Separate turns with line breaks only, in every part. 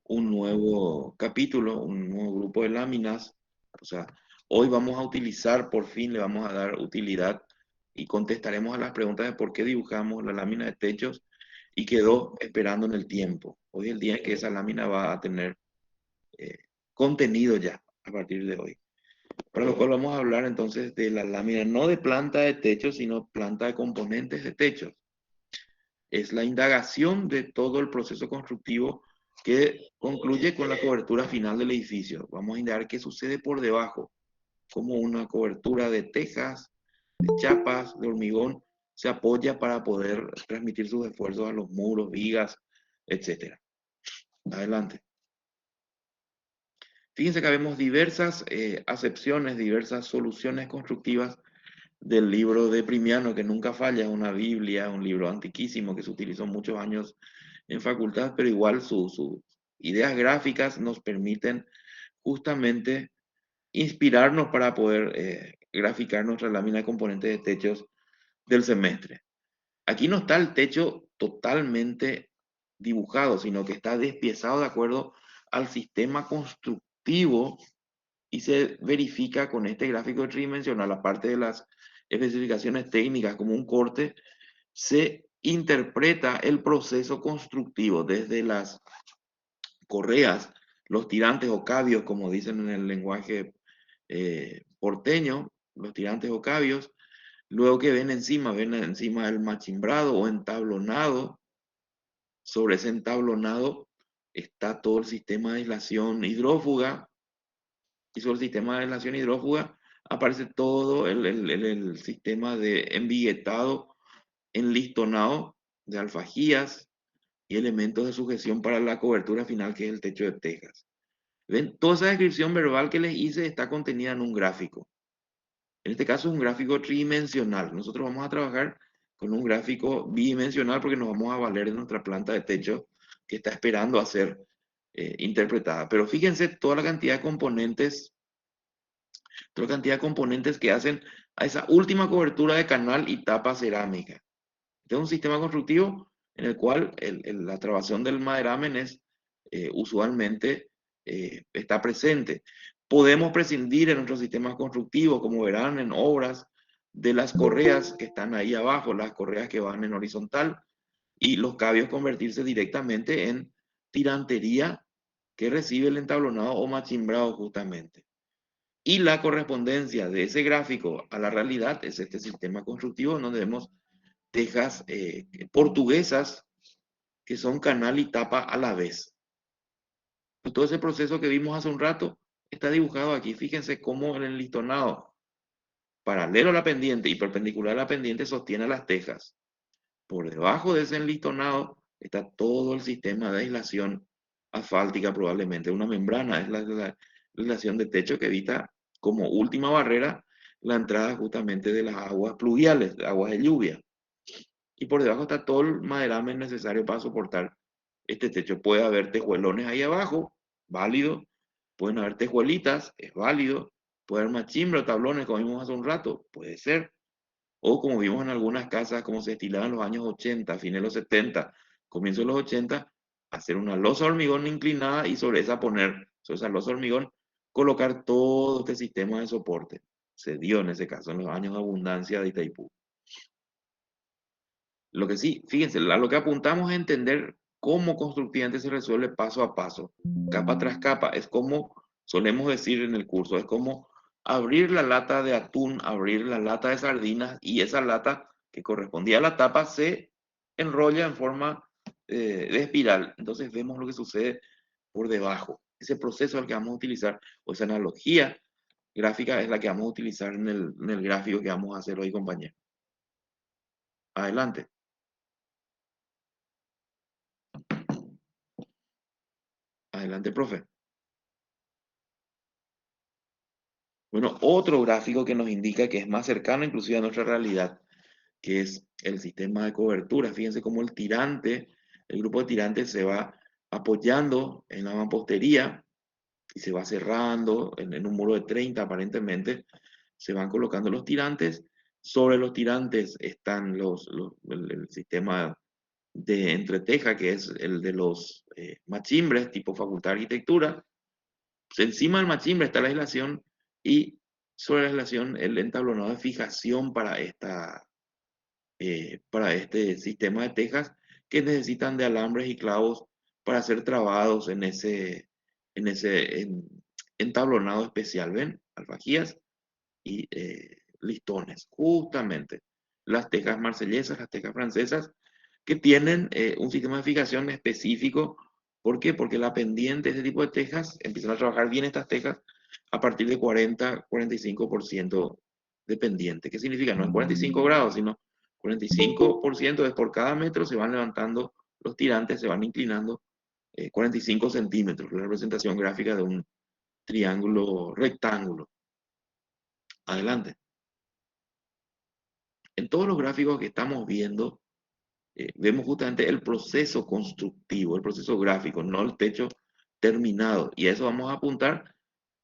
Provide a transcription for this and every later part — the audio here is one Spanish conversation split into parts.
un nuevo capítulo, un nuevo grupo de láminas. O sea, hoy vamos a utilizar, por fin le vamos a dar utilidad y contestaremos a las preguntas de por qué dibujamos la lámina de techos y quedó esperando en el tiempo. Hoy es el día en que esa lámina va a tener eh, contenido ya a partir de hoy. Para lo cual vamos a hablar entonces de la lámina, no de planta de techo, sino planta de componentes de techos. Es la indagación de todo el proceso constructivo que concluye con la cobertura final del edificio. Vamos a indagar qué sucede por debajo, cómo una cobertura de tejas, de chapas, de hormigón, se apoya para poder transmitir sus esfuerzos a los muros, vigas, etcétera. Adelante. Fíjense que vemos diversas acepciones, diversas soluciones constructivas del libro de Primiano, que nunca falla, es una Biblia, un libro antiquísimo que se utilizó muchos años en facultad, pero igual sus ideas gráficas nos permiten justamente inspirarnos para poder graficar nuestra lámina de componentes de techos del semestre. Aquí no está el techo totalmente dibujado, sino que está despiezado de acuerdo al sistema constructivo y se verifica con este gráfico tridimensional, aparte de las especificaciones técnicas como un corte, se interpreta el proceso constructivo desde las correas, los tirantes o cabios, como dicen en el lenguaje porteño, los tirantes o cabios, luego que ven encima el machimbrado o entablonado, sobre ese entablonado está todo el sistema de aislación hidrófuga, y sobre el sistema de aislación hidrófuga aparece todo el sistema de embiguetado, enlistonado de alfajías y elementos de sujeción para la cobertura final, que es el techo de tejas. ¿Ven? Toda esa descripción verbal que les hice está contenida en un gráfico. En este caso es un gráfico tridimensional. Nosotros vamos a trabajar con un gráfico bidimensional porque nos vamos a valer de nuestra planta de techo que está esperando a ser interpretada. Pero fíjense toda la cantidad de componentes que hacen a esa última cobertura de canal y tapa cerámica. Este es un sistema constructivo en el cual la trabación del maderamen es usualmente está presente. Podemos prescindir en nuestros sistemas constructivos, como verán en obras, de las correas que están ahí abajo, las correas que van en horizontal, y los cabios convertirse directamente en tirantería que recibe el entablonado o machimbrado justamente. Y la correspondencia de ese gráfico a la realidad es este sistema constructivo donde vemos tejas portuguesas que son canal y tapa a la vez. Y todo ese proceso que vimos hace un rato está dibujado aquí. Fíjense cómo el enlistonado paralelo a la pendiente y perpendicular a la pendiente sostiene las tejas. Por debajo de ese enlistonado está todo el sistema de aislación asfáltica, probablemente una membrana, es la aislación de techo que evita como última barrera la entrada justamente de las aguas pluviales, de aguas de lluvia. Y por debajo está todo el maderamen necesario para soportar este techo. Puede haber tejuelones ahí abajo, válido. Pueden haber tejuelitas, es válido. Puede haber machimbre o tablones, como vimos hace un rato, puede ser. O como vimos en algunas casas, como se estilaba en los años 80, fines de los 70, comienzos de los 80, hacer una losa de hormigón inclinada y sobre esa poner, sobre esa losa de hormigón, colocar todo este sistema de soporte. Se dio en ese caso, en los años de abundancia de Itaipú. Lo que sí, fíjense, a lo que apuntamos es entender cómo constructivamente se resuelve paso a paso, capa tras capa. Es como solemos decir en el curso, es como abrir la lata de atún, abrir la lata de sardinas y esa lata que correspondía a la tapa se enrolla en forma de espiral. Entonces vemos lo que sucede por debajo. Ese proceso es el que vamos a utilizar, o esa analogía gráfica es la que vamos a utilizar en el gráfico que vamos a hacer hoy, compañeros. Adelante. Adelante, profe. Bueno, otro gráfico que nos indica que es más cercano inclusive a nuestra realidad, que es el sistema de cobertura. Fíjense cómo el grupo de tirantes se va apoyando en la mampostería y se va cerrando en un muro de 30 aparentemente. Se van colocando los tirantes. Sobre los tirantes están el sistema de entreteja, que es el de los machimbres tipo Facultad de Arquitectura. Pues encima del machimbre está la aislación y sobre la aislación el entablonado de fijación para este sistema de tejas que necesitan de alambres y clavos para ser trabados en ese entablonado especial, ¿ven? Alfajías y listones, justamente. Las tejas marsellesas, las tejas francesas, que tienen un sistema de fijación específico. ¿Por qué? Porque la pendiente de este tipo de tejas, empiezan a trabajar bien estas tejas a partir de 40-45% de pendiente. ¿Qué significa? No es 45 grados, sino 45% es por cada metro se van levantando los tirantes, se van inclinando 45 centímetros, la representación gráfica de un triángulo rectángulo. Adelante. En todos los gráficos que estamos viendo, vemos justamente el proceso constructivo, el proceso gráfico, no el techo terminado. Y a eso vamos a apuntar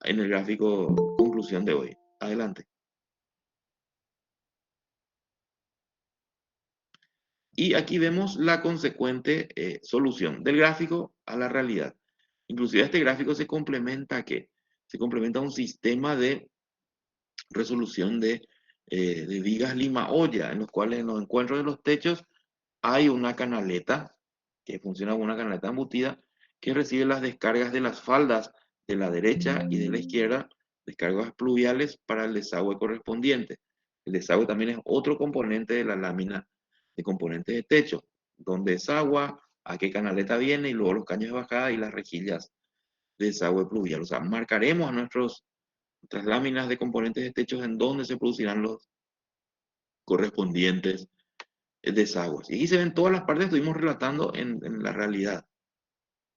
en el gráfico conclusión de hoy. Adelante. Y aquí vemos la consecuente solución del gráfico a la realidad. Inclusive este gráfico se complementa a ¿qué? Se complementa a un sistema de resolución de vigas Lima-Olla, en los cuales en los encuentros de los techos hay una canaleta que funciona como una canaleta embutida que recibe las descargas de las faldas de la derecha y de la izquierda, descargas pluviales para el desagüe correspondiente. El desagüe también es otro componente de la lámina de componentes de techo, donde es agua, a qué canaleta viene y luego los caños de bajada y las rejillas de desagüe pluvial. O sea, marcaremos a nuestras láminas de componentes de techos en donde se producirán los correspondientes desagües. Y aquí se ven todas las partes que estuvimos relatando en la realidad.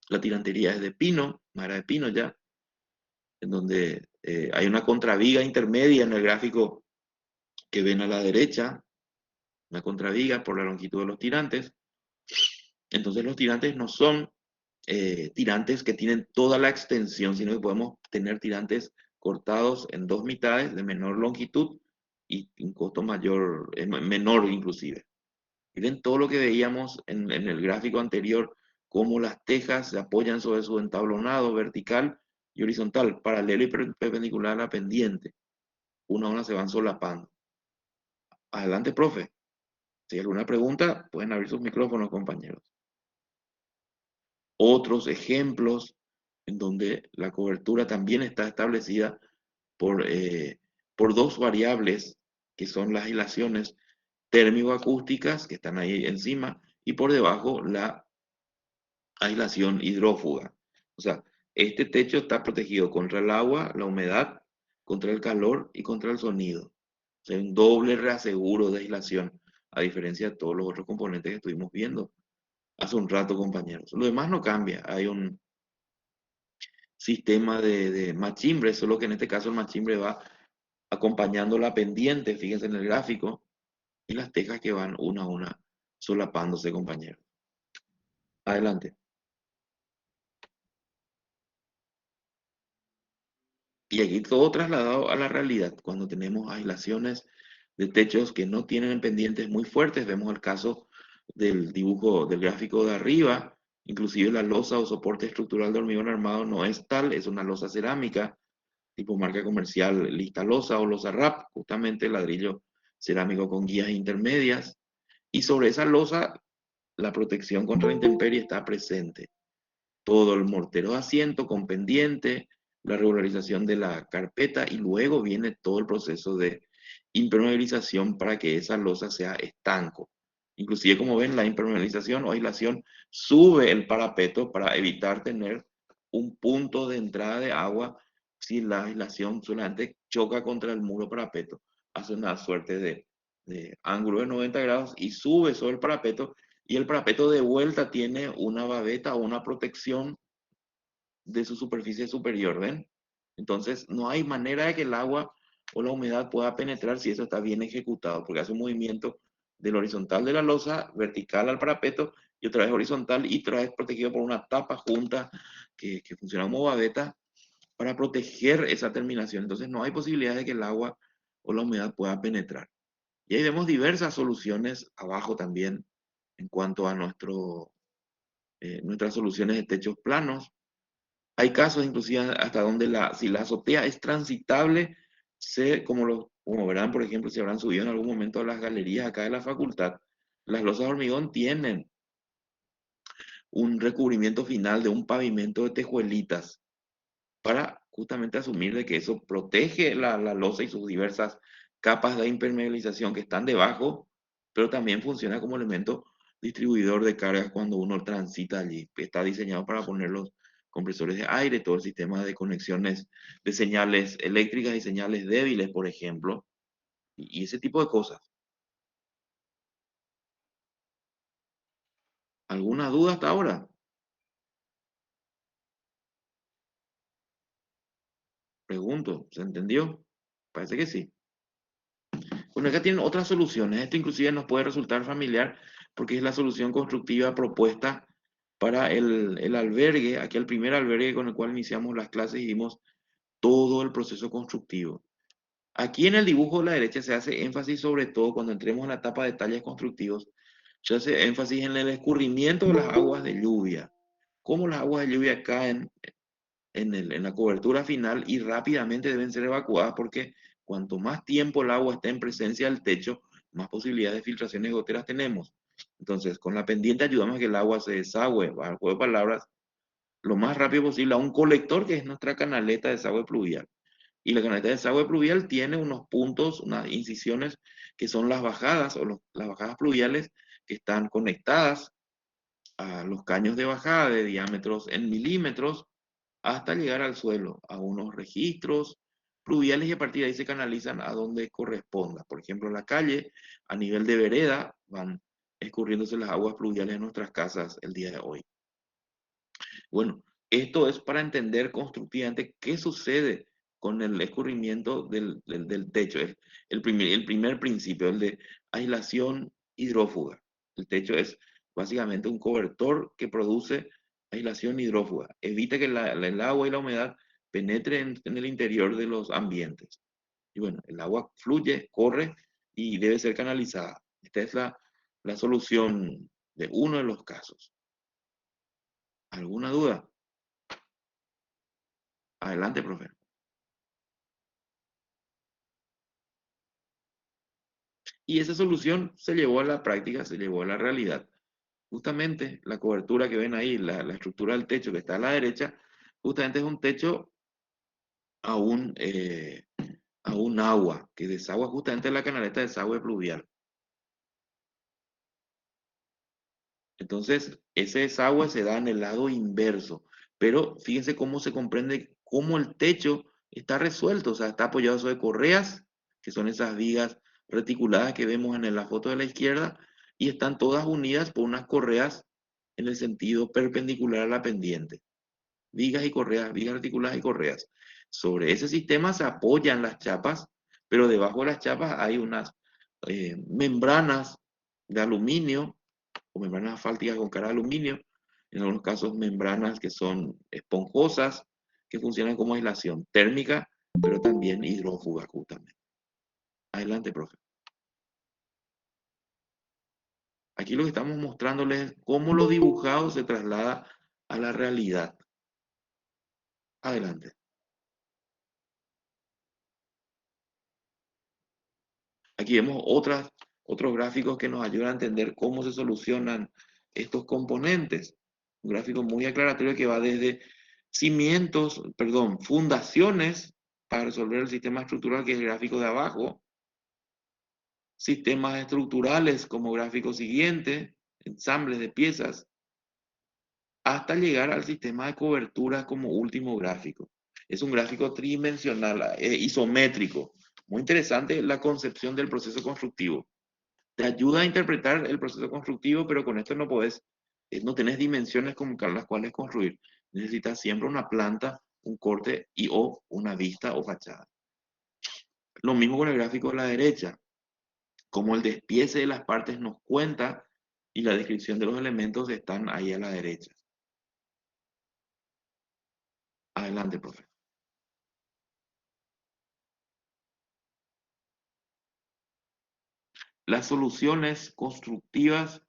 La tirantería es de pino, madera de pino ya, en donde hay una contraviga intermedia en el gráfico que ven a la derecha, una contraviga por la longitud de los tirantes. Entonces los tirantes no son tirantes que tienen toda la extensión, sino que podemos tener tirantes cortados en dos mitades de menor longitud y un costo mayor, menor inclusive. Miren todo lo que veíamos en el gráfico anterior, cómo las tejas se apoyan sobre su entablonado vertical y horizontal, paralelo y perpendicular a la pendiente. Una a una se van solapando. Adelante, profe. Si hay alguna pregunta, pueden abrir sus micrófonos, compañeros. Otros ejemplos en donde la cobertura también está establecida por dos variables que son las aislaciones térmico-acústicas que están ahí encima y por debajo la aislación hidrófuga. O sea, este techo está protegido contra el agua, la humedad, contra el calor y contra el sonido. O sea, un doble reaseguro de aislación, a diferencia de todos los otros componentes que estuvimos viendo hace un rato, compañeros. Lo demás no cambia. Hay un sistema de machimbre, solo que en este caso el machimbre va acompañando la pendiente, fíjense en el gráfico, y las tejas que van una a una solapándose, compañeros. Adelante. Y aquí todo trasladado a la realidad. Cuando tenemos aislaciones de techos que no tienen pendientes muy fuertes, vemos el caso del dibujo del gráfico de arriba, inclusive la losa o soporte estructural de hormigón armado no es tal, es una losa cerámica, tipo marca comercial Lista Losa o Losa RAP, justamente ladrillo cerámico con guías intermedias, y sobre esa losa la protección contra la intemperie está presente todo el mortero de asiento con pendiente, la regularización de la carpeta y luego viene todo el proceso de impermeabilización para que esa losa sea estanco. Inclusive como ven, la impermeabilización o aislación sube el parapeto para evitar tener un punto de entrada de agua si la aislación solamente choca contra el muro parapeto. Hace una suerte de ángulo de 90 grados y sube sobre el parapeto y el parapeto de vuelta tiene una babeta o una protección de su superficie superior, ¿ven? Entonces, no hay manera de que el agua o la humedad pueda penetrar si eso está bien ejecutado, porque hace un movimiento del horizontal de la losa, vertical al parapeto, y otra vez horizontal, y otra vez protegido por una tapa junta que funciona como babeta para proteger esa terminación. Entonces, no hay posibilidad de que el agua o la humedad pueda penetrar. Y ahí vemos diversas soluciones abajo también en cuanto a nuestras soluciones de techos planos. Hay casos inclusive hasta donde si la azotea es transitable, como verán, por ejemplo, si habrán subido en algún momento a las galerías acá de la facultad, las losas de hormigón tienen un recubrimiento final de un pavimento de tejuelitas para justamente asumir de que eso protege la losa y sus diversas capas de impermeabilización que están debajo, pero también funciona como elemento distribuidor de cargas cuando uno transita allí. Está diseñado para poner los compresores de aire, todo el sistema de conexiones de señales eléctricas y señales débiles, por ejemplo, y ese tipo de cosas. ¿Alguna duda hasta ahora? Pregunto, ¿se entendió? Parece que sí. Bueno, acá tienen otras soluciones. Esto inclusive nos puede resultar familiar porque es la solución constructiva propuesta para el albergue, aquí el primer albergue con el cual iniciamos las clases y vimos todo el proceso constructivo. Aquí en el dibujo a la derecha se hace énfasis sobre todo cuando entremos en la etapa de detalles constructivos, se hace énfasis en el escurrimiento de las aguas de lluvia, cómo las aguas de lluvia caen en la cobertura final y rápidamente deben ser evacuadas porque cuanto más tiempo el agua está en presencia del techo, más posibilidades de filtraciones y goteras tenemos. Entonces, con la pendiente ayudamos a que el agua se desagüe, al juego de palabras, lo más rápido posible a un colector que es nuestra canaleta de desagüe pluvial. Y la canaleta de desagüe pluvial tiene unos puntos, unas incisiones que son las bajadas las bajadas pluviales que están conectadas a los caños de bajada de diámetros en milímetros hasta llegar al suelo, a unos registros pluviales y a partir de ahí se canalizan a donde corresponda. Por ejemplo, en la calle, a nivel de vereda, van escurriéndose las aguas pluviales en nuestras casas el día de hoy. Bueno, esto es para entender constructivamente qué sucede con el escurrimiento del techo. Es el primer principio, el de aislación hidrófuga. El techo es básicamente un cobertor que produce aislación hidrófuga. Evita que el agua y la humedad penetren en el interior de los ambientes. Y bueno, el agua fluye, corre y debe ser canalizada. Esta es la solución de uno de los casos. ¿Alguna duda? Adelante, profe. Y esa solución se llevó a la práctica, se llevó a la realidad. Justamente la cobertura que ven ahí, la estructura del techo que está a la derecha, justamente es un techo a a un agua que desagua justamente en la canaleta de desagüe pluvial. Entonces, ese desagüe se da en el lado inverso, pero fíjense cómo se comprende cómo el techo está resuelto, o sea, está apoyado sobre correas, que son esas vigas reticuladas que vemos en la foto de la izquierda, y están todas unidas por unas correas en el sentido perpendicular a la pendiente. Vigas y correas, vigas reticuladas y correas. Sobre ese sistema se apoyan las chapas, pero debajo de las chapas hay unas membranas de aluminio o membranas asfálticas con cara de aluminio, en algunos casos membranas que son esponjosas, que funcionan como aislación térmica, pero también hidrófuga justamente. Adelante, profe. Aquí lo que estamos mostrándoles es cómo lo dibujado se traslada a la realidad. Adelante. Aquí vemos otros gráficos que nos ayudan a entender cómo se solucionan estos componentes. Un gráfico muy aclaratorio que va desde cimientos, perdón, fundaciones para resolver el sistema estructural, que es el gráfico de abajo, sistemas estructurales como gráfico siguiente, ensambles de piezas, hasta llegar al sistema de cobertura como último gráfico. Es un gráfico tridimensional, isométrico. Muy interesante la concepción del proceso constructivo. Te ayuda a interpretar el proceso constructivo, pero con esto no podés, no tenés dimensiones como las cuales construir. Necesitas siempre una planta, un corte y o una vista o fachada. Lo mismo con el gráfico de la derecha, como el despiece de las partes nos cuenta y la descripción de los elementos están ahí a la derecha. Adelante, profe. Las soluciones constructivas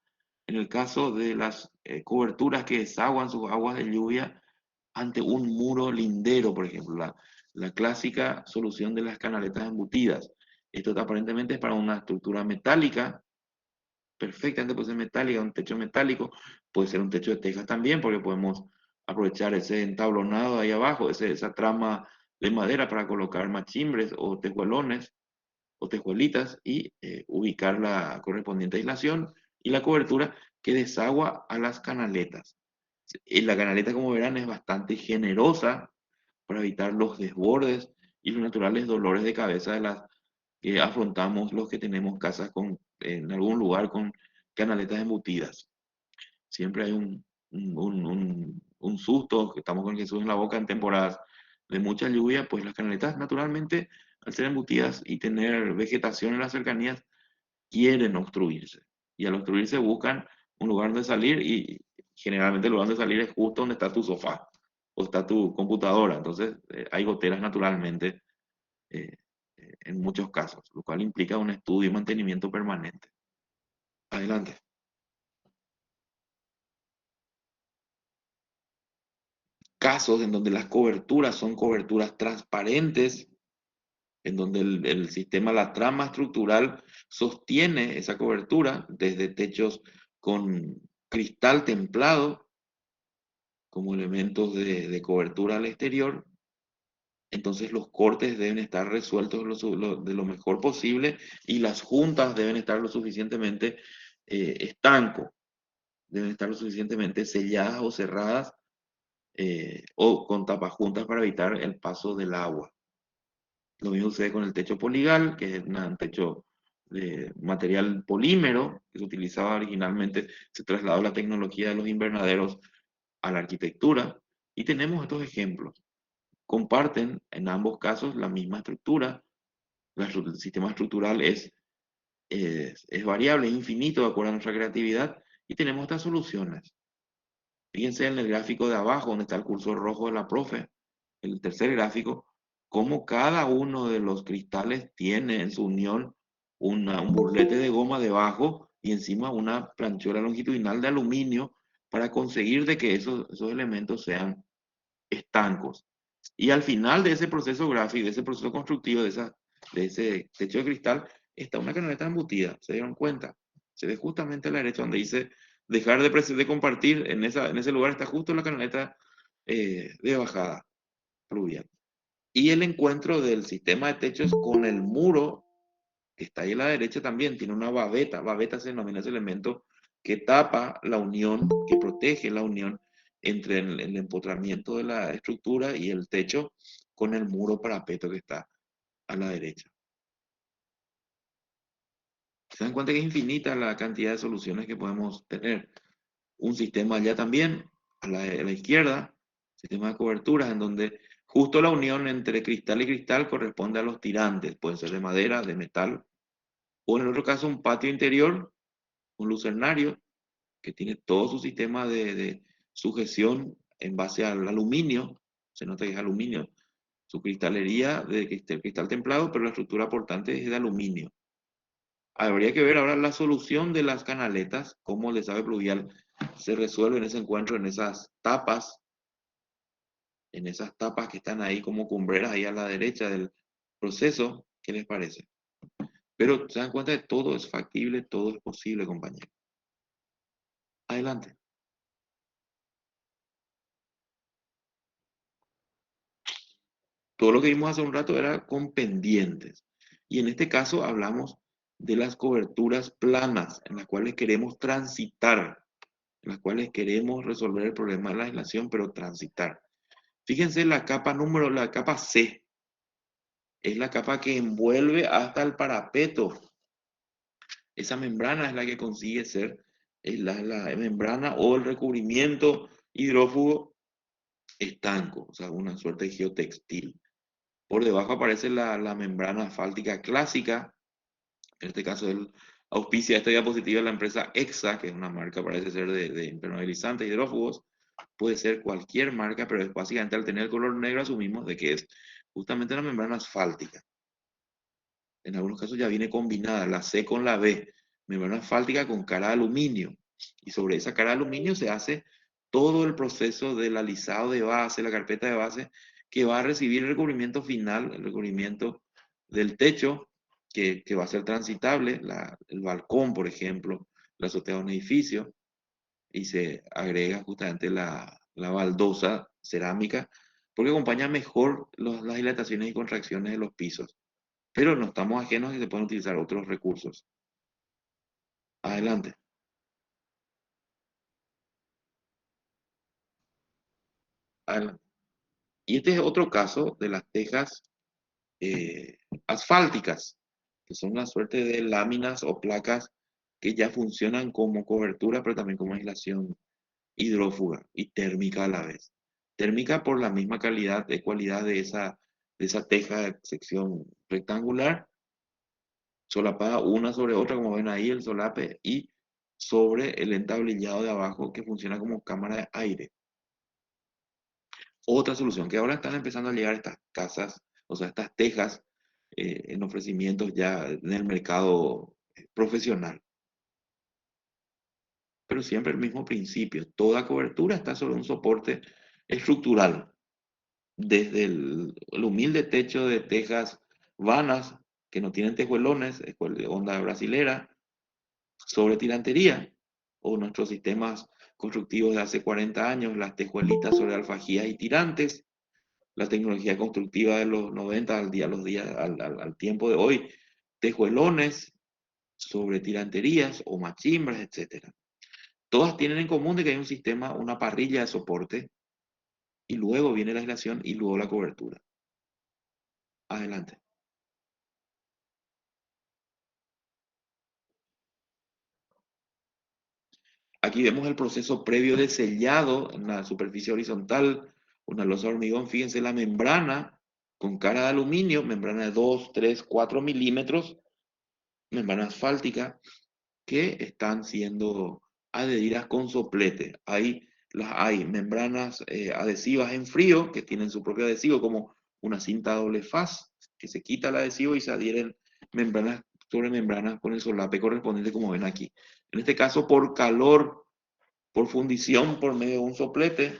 En el caso de las coberturas que desaguan sus aguas de lluvia ante un muro lindero, por ejemplo, la clásica solución de las canaletas embutidas. Esto aparentemente es para una estructura metálica, perfectamente puede ser metálica, un techo metálico, puede ser un techo de tejas también, porque podemos aprovechar ese entablonado ahí abajo, esa trama de madera para colocar machimbres o tejuelones o tejuelitas y ubicar la correspondiente aislación y la cobertura que desagua a las canaletas. Y la canaleta, como verán, es bastante generosa para evitar los desbordes y los naturales dolores de cabeza de las que afrontamos los que tenemos casas en algún lugar con canaletas embutidas. Siempre hay un susto, que estamos con Jesús en la boca en temporadas de mucha lluvia, pues las canaletas naturalmente, al ser embutidas y tener vegetación en las cercanías, quieren obstruirse. Y al obstruirse buscan un lugar donde salir y generalmente el lugar donde salir es justo donde está tu sofá o está tu computadora. Entonces hay goteras naturalmente eh, en muchos casos, lo cual implica un estudio y mantenimiento permanente. Adelante. Casos en donde las coberturas son coberturas transparentes, en donde el sistema, la trama estructural sostiene esa cobertura desde techos con cristal templado como elementos de cobertura al exterior. Entonces los cortes deben estar resueltos de lo mejor posible y las juntas deben estar lo suficientemente estanco, deben estar lo suficientemente selladas o cerradas o con tapas juntas para evitar el paso del agua. Lo mismo sucede con el techo poligal, que es un techo de material polímero que se utilizaba originalmente, se trasladó la tecnología de los invernaderos a la arquitectura y tenemos estos ejemplos. Comparten en ambos casos la misma estructura, el sistema estructural es variable, es infinito de acuerdo a nuestra creatividad y tenemos estas soluciones. Fíjense en el gráfico de abajo donde está el cursor rojo de la profe, el tercer gráfico, cómo cada uno de los cristales tiene en su unión un burlete de goma debajo y encima una planchuela longitudinal de aluminio para conseguir de que esos elementos sean estancos. Y al final de ese proceso gráfico, de ese proceso constructivo, de ese techo de cristal, está una canaleta embutida. ¿Se dieron cuenta? Se ve justamente a la derecha donde dice dejar de compartir. En ese lugar está justo la canaleta de bajada fluvial. Y el encuentro del sistema de techos con el muro que está ahí a la derecha también tiene una babeta. Babeta se denomina ese elemento que tapa la unión, que protege la unión entre el empotramiento de la estructura y el techo con el muro parapeto que está a la derecha. Se dan cuenta que es infinita la cantidad de soluciones que podemos tener. Un sistema allá también, a la izquierda, sistema de coberturas, en donde justo la unión entre cristal y cristal corresponde a los tirantes. Pueden ser de madera, de metal, o en el otro caso un patio interior, un lucernario, que tiene todo su sistema de sujeción en base al aluminio, se nota que es aluminio, su cristalería de cristal templado, pero la estructura portante es de aluminio. Habría que ver ahora la solución de las canaletas, cómo el desagüe pluvial se resuelve en ese encuentro, en esas tapas que están ahí como cumbreras ahí a la derecha del proceso. ¿Qué les parece? Pero se dan cuenta de todo es factible, todo es posible, compañeros. Adelante. Todo lo que vimos hace un rato era con pendientes. Y en este caso hablamos de las coberturas planas, en las cuales queremos transitar, en las cuales queremos resolver el problema de la aislación, pero transitar. Fíjense la capa C, es la capa que envuelve hasta el parapeto. Esa membrana es la que consigue ser la membrana o el recubrimiento hidrófugo estanco, o sea, una suerte de geotextil. Por debajo aparece la membrana asfáltica clásica, en este caso el auspicia esta diapositiva de la empresa EXA, que es una marca, parece ser de impermeabilizantes hidrófugos, puede ser cualquier marca, pero es básicamente al tener el color negro asumimos de que es justamente una membrana asfáltica. En algunos casos ya viene combinada la C con la B, membrana asfáltica con cara de aluminio. Y sobre esa cara de aluminio se hace todo el proceso del alisado de base, la carpeta de base, que va a recibir el recubrimiento final, el recubrimiento del techo, que va a ser transitable, el balcón, por ejemplo, la azotea de un edificio, y se agrega justamente la baldosa cerámica, porque acompaña mejor las dilataciones y contracciones de los pisos. Pero no estamos ajenos a que se pueden utilizar otros recursos. Adelante. Adelante. Y este es otro caso de las tejas eh, asfálticas, que son una suerte de láminas o placas que ya funcionan como cobertura, pero también como aislación hidrófuga y térmica a la vez. Térmica por la misma cualidad de esa teja de sección rectangular, solapada una sobre otra, como ven ahí el solape, y sobre el entablillado de abajo que funciona como cámara de aire. Otra solución, que ahora están empezando a llegar estas casas, o sea, estas tejas en ofrecimientos ya en el mercado profesional. Pero siempre el mismo principio. Toda cobertura está sobre un soporte estructural. Desde el humilde techo de tejas vanas, que no tienen tejuelones, de onda brasilera, sobre tirantería, o nuestros sistemas constructivos de hace 40 años, las tejuelitas sobre alfajías y tirantes, la tecnología constructiva de los 90 al tiempo de hoy, tejuelones sobre tiranterías o machimbras, etcétera. Todas tienen en común de que hay un sistema, una parrilla de soporte, y luego viene la aislación y luego la cobertura. Adelante. Aquí vemos el proceso previo de sellado en la superficie horizontal, una losa de hormigón, fíjense la membrana con cara de aluminio, membrana de 2, 3, 4 milímetros, membrana asfáltica, que están siendo adheridas con soplete. Hay membranas adhesivas en frío que tienen su propio adhesivo, como una cinta doble faz, que se quita el adhesivo y se adhieren membranas sobre membranas con el solape correspondiente, como ven aquí. En este caso, por calor, por fundición, por medio de un soplete,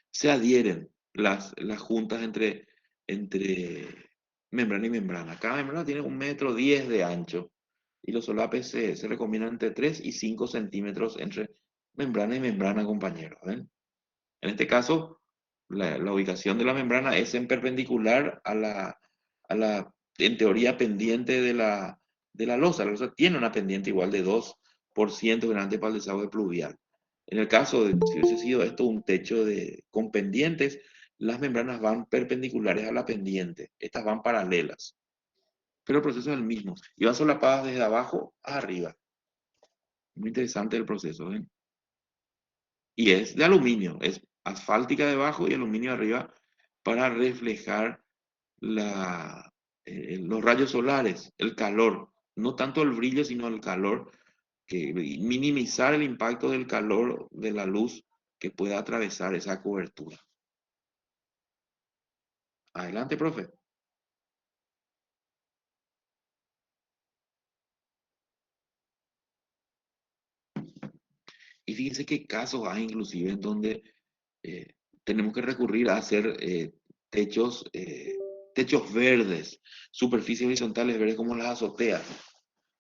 se adhieren las juntas entre membrana y membrana. Cada membrana tiene 1,10 m de ancho y los solapes se recomiendan entre 3 y 5 centímetros entre membrana y membrana, compañeros. ¿Ven? En este caso, la ubicación de la membrana es en perpendicular en teoría, pendiente de la losa. La losa tiene una pendiente igual de 2% grande para el desagüe pluvial. En el caso de si hubiese sido esto un techo con pendientes, las membranas van perpendiculares a la pendiente. Estas van paralelas. Pero el proceso es el mismo. Y van solapadas desde abajo a arriba. Muy interesante el proceso, ¿ven? Y es de aluminio, es asfáltica debajo y aluminio arriba para reflejar los rayos solares, el calor, no tanto el brillo, sino el calor, que minimizar el impacto del calor de la luz que pueda atravesar esa cobertura. Adelante, profe. Y fíjense qué casos hay inclusive en donde eh, tenemos que recurrir a hacer techos verdes, superficies horizontales verdes como las azoteas,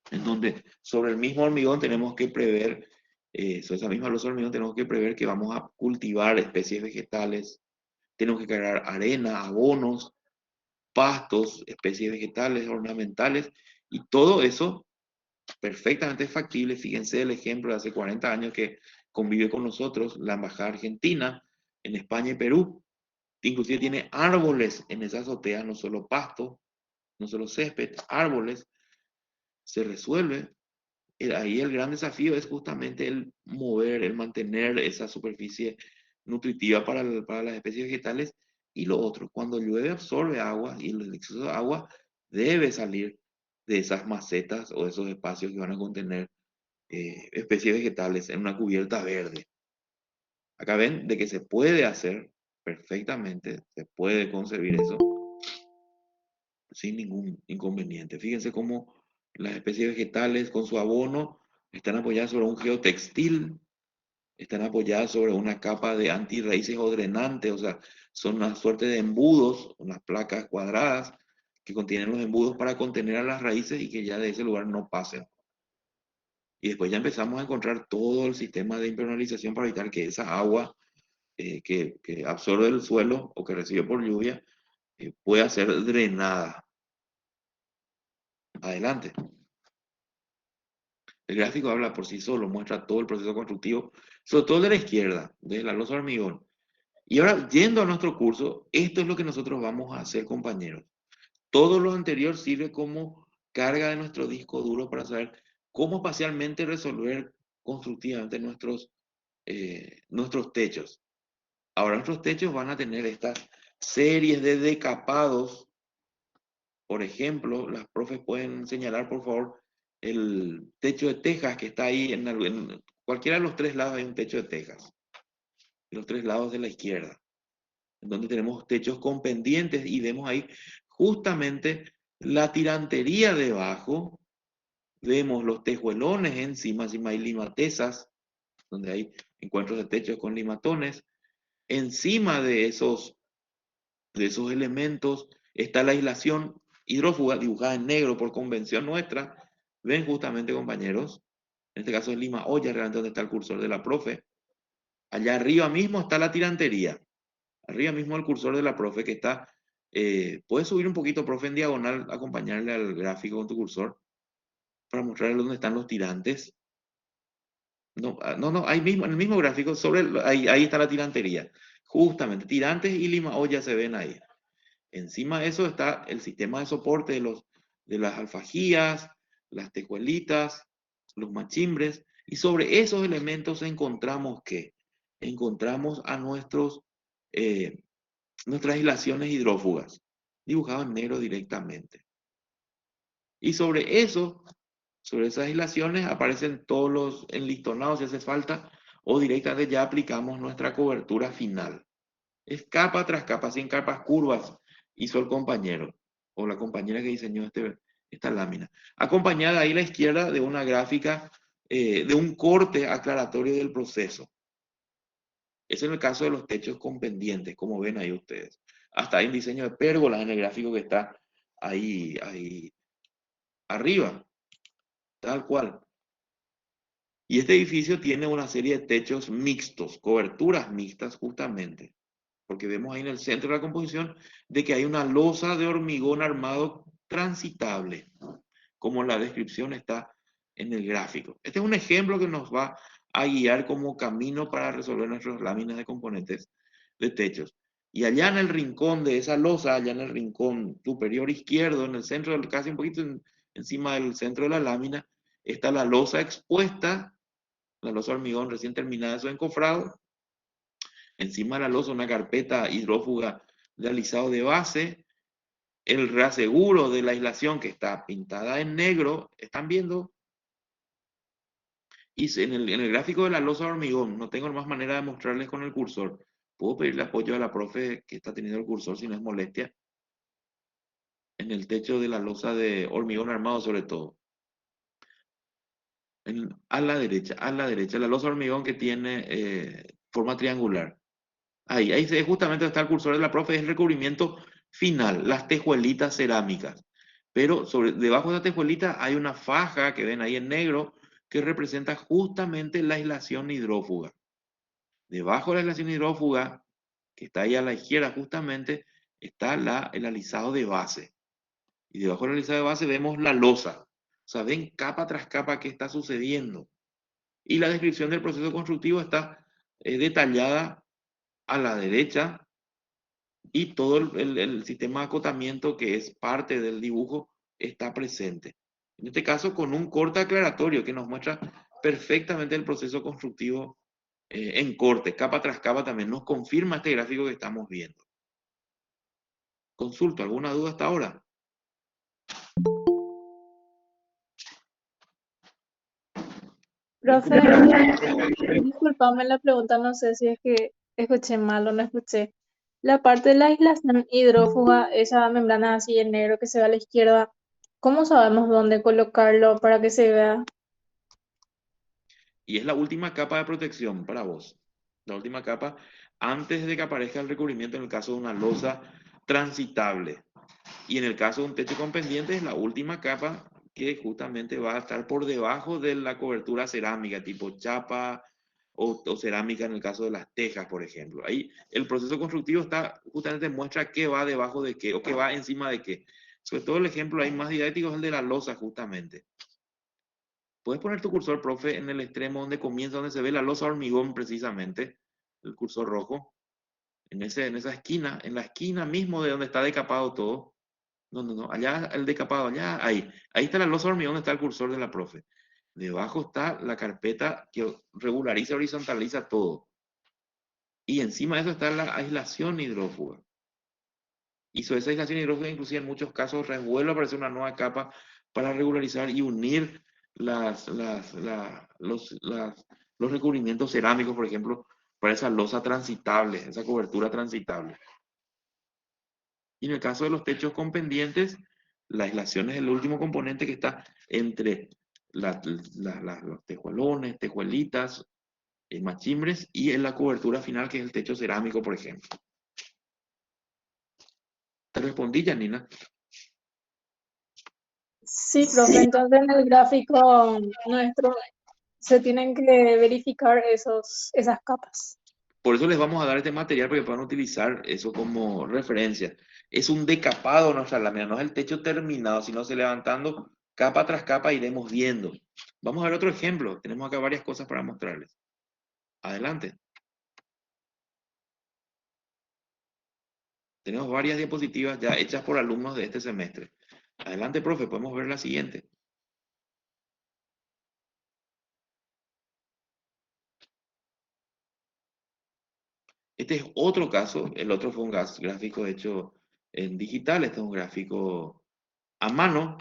en donde sobre el mismo hormigón tenemos que prever, sobre esa misma losa de hormigón tenemos que prever que vamos a cultivar especies vegetales, tenemos que cargar arena, abonos, pastos, especies vegetales, ornamentales, y todo eso perfectamente factible. Fíjense el ejemplo de hace 40 años que convive con nosotros la Embajada Argentina en España y Perú. Inclusive tiene árboles en esa azotea, no solo pasto, no solo césped, árboles. Se resuelve. Ahí el gran desafío es justamente el mover, el mantener esa superficie nutritiva para las especies vegetales. Y lo otro, cuando llueve absorbe agua y el exceso de agua debe salir de esas macetas o esos espacios que van a contener especies vegetales en una cubierta verde. Acá ven de que se puede hacer perfectamente, se puede concebir eso sin ningún inconveniente. Fíjense cómo las especies vegetales con su abono están apoyadas sobre un geotextil, están apoyadas sobre una capa de antirraíces o drenante, o sea, son una suerte de embudos, unas placas cuadradas que contienen los embudos para contener a las raíces y que ya de ese lugar no pasen. Y después ya empezamos a encontrar todo el sistema de impermeabilización para evitar que esa agua que absorbe el suelo o que recibe por lluvia pueda ser drenada. Adelante. El gráfico habla por sí solo, muestra todo el proceso constructivo, sobre todo de la izquierda, de la losa de hormigón. Y ahora, yendo a nuestro curso, esto es lo que nosotros vamos a hacer, compañeros. Todo lo anterior sirve como carga de nuestro disco duro para saber cómo parcialmente resolver constructivamente nuestros techos. Ahora nuestros techos van a tener estas series de decapados. Por ejemplo, las profes pueden señalar, por favor, el techo de tejas que está ahí en cualquiera de los tres lados hay un techo de tejas. En los tres lados de la izquierda, en donde tenemos techos con pendientes y vemos ahí justamente la tirantería debajo. Vemos los tejuelones encima hay limatesas, donde hay encuentros de techos con limatones. Encima de esos elementos está la aislación hidrófuga dibujada en negro por convención nuestra. Ven justamente, compañeros, en este caso es Lima Olla, realmente donde está el cursor de la profe. Allá arriba mismo está la tirantería. Arriba mismo el cursor de la profe que está. Puedes subir un poquito, profe, en diagonal, acompañarle al gráfico con tu cursor para mostrarle dónde están los tirantes. No, no, no, ahí mismo, en el mismo gráfico, ahí está la tirantería. Justamente, tirantes y Lima Olla se ven ahí. Encima de eso está el sistema de soporte de las alfajías, las tejuelitas, los machimbres, y sobre esos elementos encontramos ¿qué? Encontramos a nuestras aislaciones hidrófugas, dibujadas en negro directamente. Y sobre esas aislaciones aparecen todos los enlistonados si hace falta, o directamente ya aplicamos nuestra cobertura final. Es capa tras capa, 100 capas curvas, hizo el compañero o la compañera que diseñó esta lámina. Acompañada ahí a la izquierda de una gráfica de un corte aclaratorio del proceso. Es en el caso de los techos con pendientes, como ven ahí ustedes. Hasta hay un diseño de pérgolas en el gráfico que está ahí arriba, tal cual. Y este edificio tiene una serie de techos mixtos, coberturas mixtas justamente, porque vemos ahí en el centro de la composición de que hay una losa de hormigón armado transitable, como la descripción está en el gráfico. Este es un ejemplo que nos va a guiar como camino para resolver nuestras láminas de componentes de techos. Y allá en el rincón de esa losa, allá en el rincón superior izquierdo, en el centro, casi un poquito encima del centro de la lámina, está la losa expuesta, la losa hormigón recién terminada de su encofrado. Encima de la losa una carpeta hidrófuga de alisado de base, el reaseguro de la aislación que está pintada en negro, ¿están viendo? Y en el gráfico de la losa de hormigón, no tengo más manera de mostrarles con el cursor. Puedo pedirle apoyo a la profe que está teniendo el cursor si no es molestia. En el techo de la losa de hormigón armado sobre todo. A la derecha, la losa de hormigón que tiene forma triangular. Ahí justamente está el cursor de la profe, es el recubrimiento final, las tejuelitas cerámicas. Pero debajo de la tejuelita hay una faja que ven ahí en negro que representa justamente la aislación hidrófuga. Debajo de la aislación hidrófuga, que está ahí a la izquierda justamente, está el alisado de base. Y debajo del alisado de base vemos la losa. O sea, ven capa tras capa qué está sucediendo. Y la descripción del proceso constructivo está detallada a la derecha y todo el sistema de acotamiento que es parte del dibujo está presente. En este caso con un corte aclaratorio que nos muestra perfectamente el proceso constructivo en corte, capa tras capa también nos confirma este gráfico que estamos viendo. Consulto, ¿alguna duda hasta ahora?
Profe, disculpame la pregunta, no sé si es que escuché mal o no escuché. La parte de la aislación hidrófuga, esa membrana así en negro que se ve a la izquierda, ¿cómo sabemos dónde colocarlo para que se vea?
Y es la última capa de protección para vos. La última capa antes de que aparezca el recubrimiento en el caso de una losa transitable. Y en el caso de un techo con pendiente es la última capa que justamente va a estar por debajo de la cobertura cerámica, tipo chapa o cerámica en el caso de las tejas, por ejemplo. Ahí el proceso constructivo está justamente muestra qué va debajo de qué o qué va encima de qué. Sobre todo el ejemplo ahí más didáctico es el de la losa justamente. Puedes poner tu cursor, profe, en el extremo donde comienza, donde se ve la losa hormigón precisamente, el cursor rojo, en esa esquina, en la esquina mismo de donde está decapado todo. No, no, no, allá el decapado, allá, ahí. Ahí está la losa hormigón donde está el cursor de la profe. Debajo está la carpeta que regulariza, horizontaliza todo. Y encima de eso está la aislación hidrófuga. Y sobre esa aislación hidrófuga, inclusive en muchos casos, vuelve a aparecer una nueva capa para regularizar y unir los recubrimientos cerámicos, por ejemplo, para esa losa transitable, esa cobertura transitable. Y en el caso de los techos con pendientes, la aislación es el último componente que está entre los tejuelones, tejuelitas, machimbres y en la cobertura final que es el techo cerámico, por ejemplo. ¿Te respondí, Janina?
Sí, profe, entonces en el gráfico nuestro se tienen que verificar esas capas.
Por eso les vamos a dar este material para que puedan utilizar eso como referencia. Es un decapado nuestra lámina, no es el techo terminado, sino se levantando capa tras capa iremos viendo. Vamos a ver otro ejemplo. Tenemos acá varias cosas para mostrarles. Adelante. Tenemos varias diapositivas ya hechas por alumnos de este semestre. Adelante, profe, podemos ver la siguiente. Este es otro caso, el otro fue un gráfico hecho en digital, este es un gráfico a mano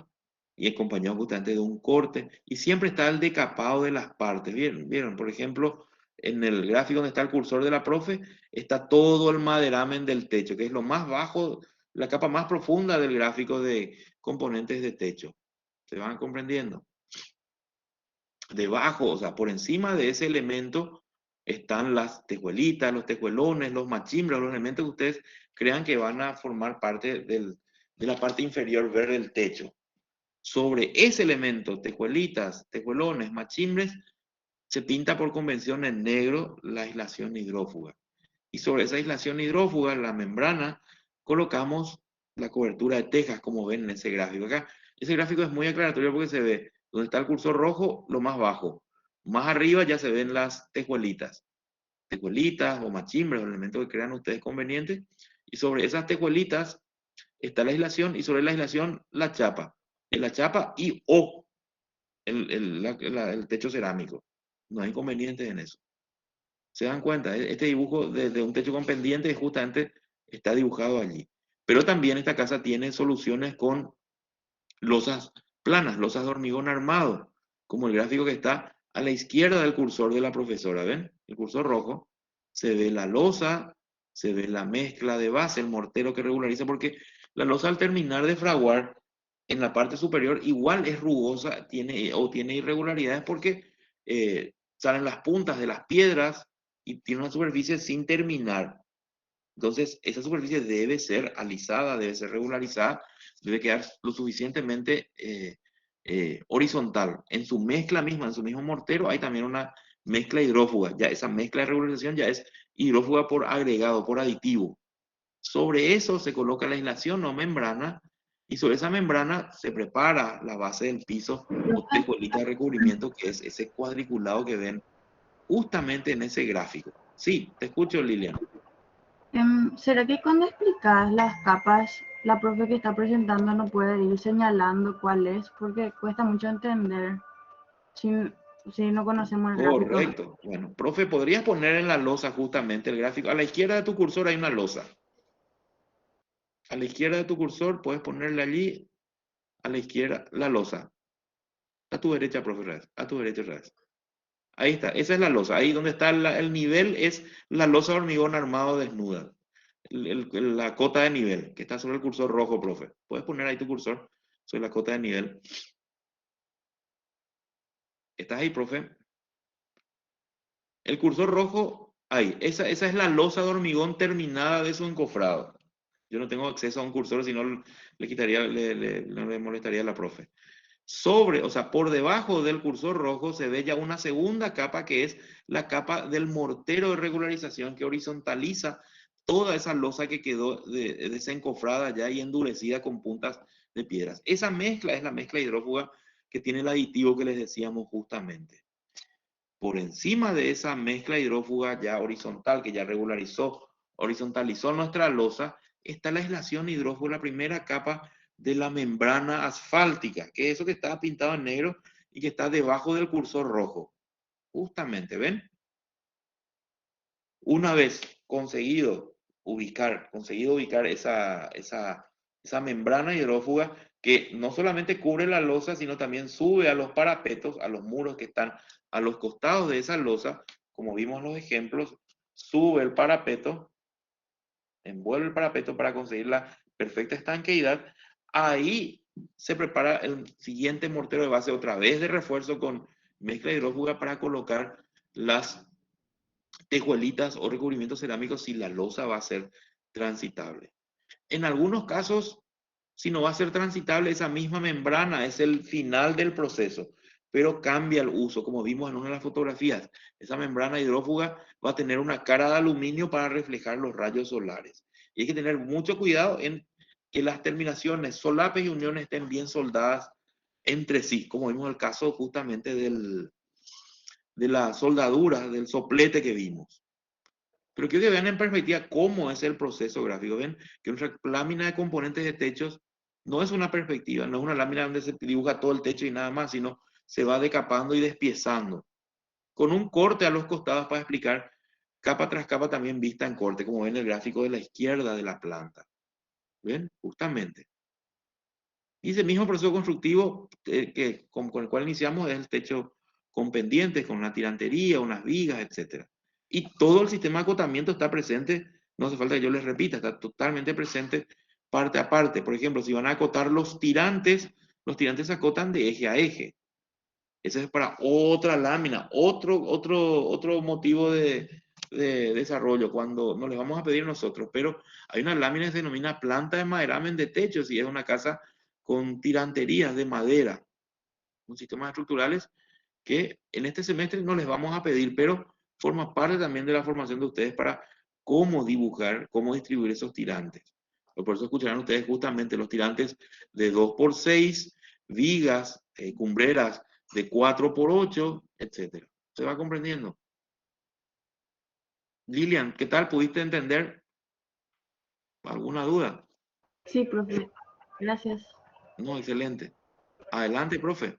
y acompañado justamente de un corte y siempre está el decapado de las partes. ¿Vieron? Por ejemplo, en el gráfico donde está el cursor de la profe, está todo el maderamen del techo, que es lo más bajo, la capa más profunda del gráfico de componentes de techo. ¿Se van comprendiendo? Debajo, o sea, por encima de ese elemento están las tejuelitas, los tejuelones, los machimbros, los elementos que ustedes crean que van a formar parte de la parte inferior verde del techo. Sobre ese elemento, tejuelitas, tejuelones, machimbres, se pinta por convención en negro la aislación hidrófuga. Y sobre esa aislación hidrófuga, la membrana, colocamos la cobertura de tejas, como ven en ese gráfico. Acá, ese gráfico es muy aclaratorio porque se ve donde está el cursor rojo, lo más bajo. Más arriba ya se ven las tejuelitas o machimbres, los elementos que crean ustedes convenientes. Y sobre esas tejuelitas está la aislación y sobre la aislación la chapa. En la chapa y o el techo cerámico. No hay inconvenientes en eso. ¿Se dan cuenta? Este dibujo de un techo con pendiente justamente está dibujado allí. Pero también esta casa tiene soluciones con losas planas, losas de hormigón armado, como el gráfico que está a la izquierda del cursor de la profesora. ¿Ven? El cursor rojo. Se ve la losa, se ve la mezcla de base, el mortero que regulariza, porque la losa al terminar de fraguar en la parte superior igual es rugosa tiene irregularidades porque salen las puntas de las piedras y tiene una superficie sin terminar. Entonces, esa superficie debe ser alisada, debe ser regularizada, debe quedar lo suficientemente horizontal. En su mezcla misma, en su mismo mortero, hay también una mezcla hidrófuga. Ya esa mezcla de regularización ya es hidrófuga por agregado, por aditivo. Sobre eso se coloca la aislación o membrana y sobre esa membrana se prepara la base del piso o tejuelita de recubrimiento, que es ese cuadriculado que ven justamente en ese gráfico. Sí, te escucho, Lilian.
¿Será que cuando explicas las capas, la profe que está presentando no puede ir señalando cuál es? Porque cuesta mucho entender si, si no conocemos el gráfico.
Correcto. Bueno, profe, ¿podrías poner en la losa justamente el gráfico? A la izquierda de tu cursor hay una losa. A la izquierda de tu cursor puedes ponerle allí, a la izquierda, la losa. A tu derecha, profe Reyes. A tu derecha, Reyes. Ahí está, esa es la losa. Ahí donde está el nivel es la losa de hormigón armado desnuda. La cota de nivel, que está sobre el cursor rojo, profe. Puedes poner ahí tu cursor sobre la cota de nivel. ¿Estás ahí, profe? El cursor rojo, ahí, esa es la losa de hormigón terminada de su encofrado. Yo no tengo acceso a un cursor, si no le quitaría, no le molestaría a la profe. Sobre, o sea, por debajo del cursor rojo se ve ya una segunda capa que es la capa del mortero de regularización que horizontaliza toda esa losa que quedó desencofrada ya y endurecida con puntas de piedras. Esa mezcla es la mezcla hidrófuga que tiene el aditivo que les decíamos justamente. Por encima de esa mezcla hidrófuga ya horizontal, que ya horizontalizó nuestra losa, está la aislación hidrófuga, la primera capa de la membrana asfáltica, que es eso que está pintado en negro y que está debajo del cursor rojo. Justamente, ¿ven? Una vez conseguido ubicar esa membrana hidrófuga que no solamente cubre la losa, sino también sube a los parapetos, a los muros que están a los costados de esa losa, como vimos en los ejemplos, sube el parapeto, envuelve el parapeto para conseguir la perfecta estanqueidad. Ahí se prepara el siguiente mortero de base otra vez de refuerzo con mezcla hidrófuga para colocar las tejuelitas o recubrimientos cerámicos si la losa va a ser transitable. En algunos casos, si no va a ser transitable, esa misma membrana es el final del proceso, pero cambia el uso, como vimos en una de las fotografías. Esa membrana hidrófuga va a tener una cara de aluminio para reflejar los rayos solares. Y hay que tener mucho cuidado en que las terminaciones, solapes y uniones estén bien soldadas entre sí, como vimos el caso justamente de la soldadura, del soplete que vimos. Pero quiero que vean en perspectiva cómo es el proceso gráfico. Ven que nuestra lámina de componentes de techos no es una perspectiva, no es una lámina donde se dibuja todo el techo y nada más, sino se va decapando y despiezando. Con un corte a los costados para explicar capa tras capa también vista en corte, como ven en el gráfico de la izquierda de la planta. ¿Ven? Justamente. Y ese mismo proceso constructivo con el cual iniciamos es el techo con pendientes, con una tirantería, unas vigas, etc. Y todo el sistema de acotamiento está presente, no hace falta que yo les repita, está totalmente presente parte a parte. Por ejemplo, si van a acotar los tirantes se acotan de eje a eje. Ese es para otra lámina, otro motivo de desarrollo, cuando no les vamos a pedir nosotros. Pero hay una lámina que se denomina planta de maderamen de techos y es una casa con tiranterías de madera, con sistemas estructurales que en este semestre no les vamos a pedir, pero forma parte también de la formación de ustedes para cómo dibujar, cómo distribuir esos tirantes. Por eso escucharán ustedes justamente los tirantes de 2x6, vigas, cumbreras de 4x8, etc. ¿Se va comprendiendo? Lilian, ¿qué tal? ¿Pudiste entender? ¿Alguna duda?
Sí, profe. Gracias.
No, excelente. Adelante, profe.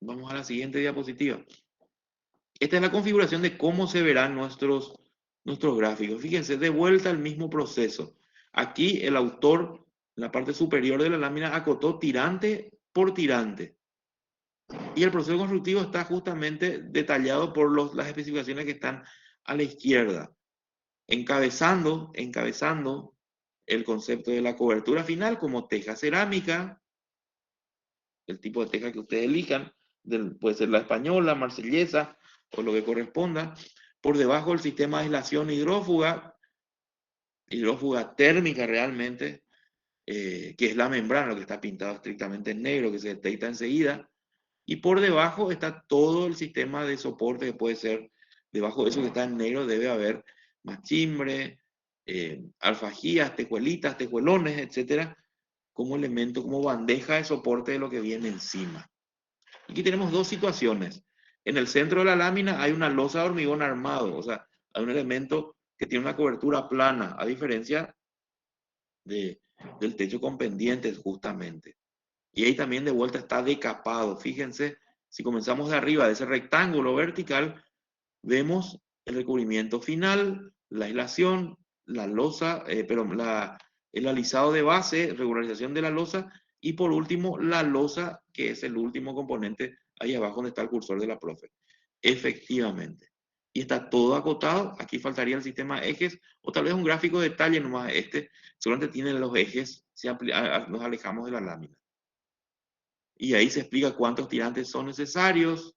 Vamos a la siguiente diapositiva. Esta es la configuración de cómo se verán nuestros gráficos. Fíjense, de vuelta al mismo proceso. Aquí el autor, en la parte superior de la lámina, acotó tirante por tirante. Y el proceso constructivo está justamente detallado por las especificaciones que están a la izquierda, encabezando el concepto de la cobertura final como teja cerámica, el tipo de teja que ustedes elijan, puede ser la española, marsellesa o lo que corresponda. Por debajo el sistema de aislación hidrófuga térmica realmente, que es la membrana, lo que está pintado estrictamente en negro, que se detecta enseguida. Y por debajo está todo el sistema de soporte que puede ser, debajo de eso que está en negro debe haber machimbre, alfajías, tejuelitas, tejuelones, etcétera, como elemento, como bandeja de soporte de lo que viene encima. Aquí tenemos dos situaciones. En el centro de la lámina hay una losa de hormigón armado, o sea, hay un elemento que tiene una cobertura plana, a diferencia del techo con pendientes justamente. Y ahí también de vuelta está decapado. Fíjense, si comenzamos de arriba, de ese rectángulo vertical, vemos el recubrimiento final, la aislación, la losa, el alisado de base, regularización de la losa, y por último, la losa, que es el último componente ahí abajo donde está el cursor de la profe. Efectivamente. Y está todo acotado. Aquí faltaría el sistema ejes, o tal vez un gráfico de detalle nomás. Solamente tiene los ejes si nos alejamos de la lámina. Y ahí se explica cuántos tirantes son necesarios,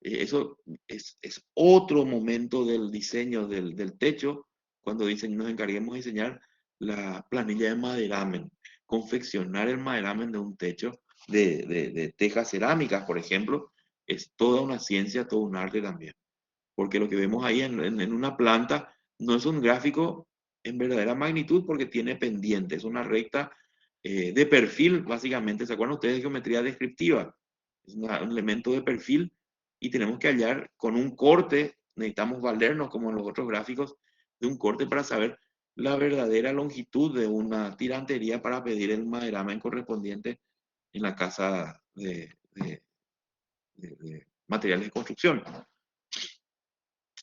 Eso es otro momento del diseño del techo, cuando nos encarguemos de diseñar la planilla de maderamen, confeccionar el maderamen de un techo de tejas cerámicas, por ejemplo, es toda una ciencia, todo un arte también. Porque lo que vemos ahí en una planta no es un gráfico en verdadera magnitud porque tiene pendiente, es una recta de perfil, básicamente. ¿Se acuerdan ustedes de geometría descriptiva? Es un elemento de perfil y tenemos que hallar con un corte, necesitamos valernos como en los otros gráficos de un corte para saber la verdadera longitud de una tirantería para pedir el maderamen correspondiente en la casa de materiales de construcción.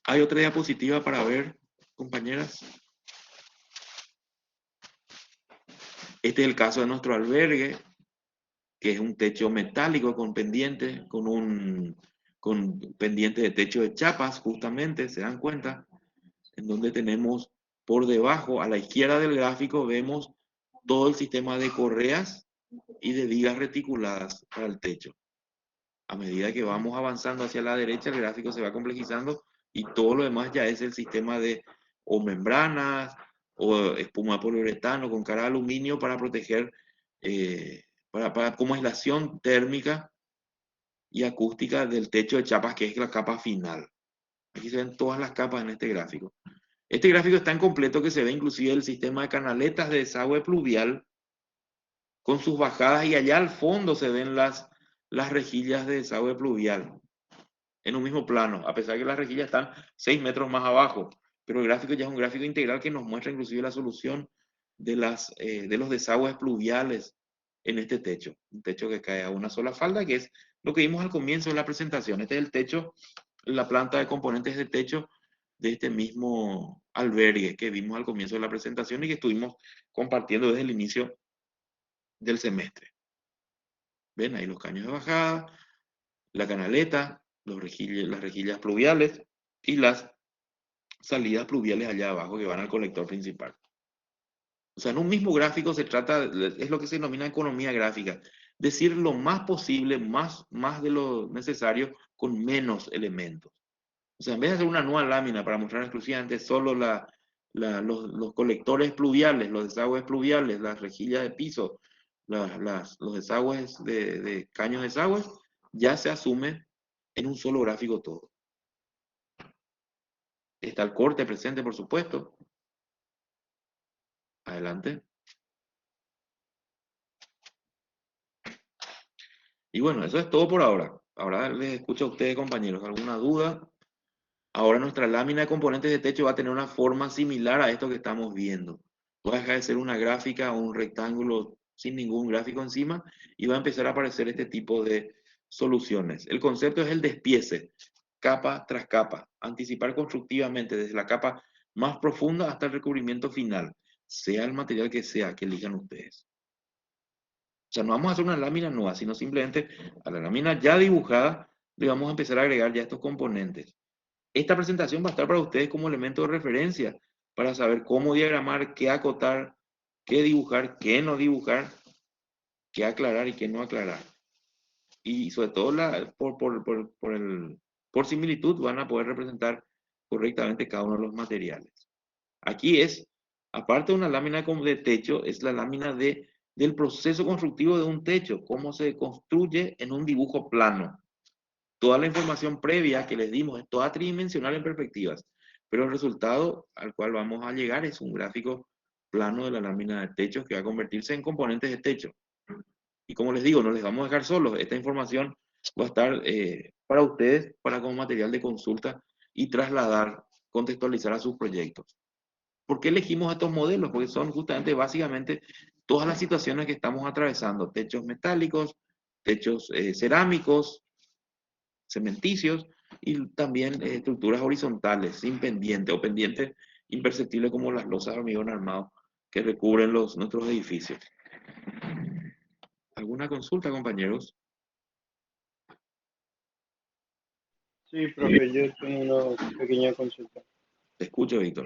Hay otra diapositiva para ver, compañeras. Este es el caso de nuestro albergue, que es un techo metálico con pendiente, con pendiente de techo de chapas, justamente, se dan cuenta, en donde tenemos por debajo, a la izquierda del gráfico, vemos todo el sistema de correas y de vigas reticuladas para el techo. A medida que vamos avanzando hacia la derecha, el gráfico se va complejizando y todo lo demás ya es el sistema de o membranas o espuma poliuretano con cara de aluminio para proteger, como aislación térmica y acústica del techo de chapas, que es la capa final. Aquí se ven todas las capas en este gráfico. Este gráfico es tan completo que se ve inclusive el sistema de canaletas de desagüe pluvial con sus bajadas y allá al fondo se ven las rejillas de desagüe pluvial en un mismo plano, a pesar que las rejillas están 6 metros más abajo, pero el gráfico ya es un gráfico integral que nos muestra inclusive la solución de los desagües pluviales en este techo, un techo que cae a una sola falda, que es lo que vimos al comienzo de la presentación. Este es el techo, la planta de componentes de techo de este mismo albergue que vimos al comienzo de la presentación y que estuvimos compartiendo desde el inicio del semestre. ¿Ven? Ahí los caños de bajada, la canaleta, las rejillas pluviales y las salidas pluviales allá abajo que van al colector principal. O sea, en un mismo gráfico se trata, es lo que se denomina economía gráfica, decir lo más posible, más de lo necesario, con menos elementos. O sea, en vez de hacer una nueva lámina para mostrar exclusivamente solo los colectores pluviales, los desagües pluviales, las rejillas de piso, los desagües de caños de desagües, ya se asume en un solo gráfico todo. Está el corte presente, por supuesto. Adelante. Y bueno, eso es todo por ahora. Ahora les escucho a ustedes, compañeros. ¿Alguna duda? Ahora nuestra lámina de componentes de techo va a tener una forma similar a esto que estamos viendo. Va a dejar de ser una gráfica o un rectángulo sin ningún gráfico encima y va a empezar a aparecer este tipo de soluciones. El concepto es el despiece, capa tras capa. Anticipar constructivamente desde la capa más profunda hasta el recubrimiento final, sea el material que sea que elijan ustedes. O sea, no vamos a hacer una lámina nueva, sino simplemente a la lámina ya dibujada le vamos a empezar a agregar ya estos componentes. Esta presentación va a estar para ustedes como elemento de referencia para saber cómo diagramar, qué acotar, qué dibujar, qué no dibujar, qué aclarar y qué no aclarar. Y sobre todo por similitud van a poder representar correctamente cada uno de los materiales. Aquí es, aparte de una lámina de techo, es la lámina del proceso constructivo de un techo, cómo se construye en un dibujo plano. Toda la información previa que les dimos es toda tridimensional en perspectivas, pero el resultado al cual vamos a llegar es un gráfico plano de la lámina de techo que va a convertirse en componentes de techo. Y como les digo, no les vamos a dejar solos. Esta información va a estar para ustedes, para como material de consulta y trasladar, contextualizar a sus proyectos. ¿Por qué elegimos estos modelos? Porque son justamente, básicamente, todas las situaciones que estamos atravesando. Techos metálicos, techos cerámicos, cementicios y también estructuras horizontales, sin pendiente o pendiente imperceptible como las losas de hormigón armado que recubren nuestros edificios. ¿Alguna consulta, compañeros?
Sí, profe, yo tengo una pequeña consulta.
Te escucho, Víctor.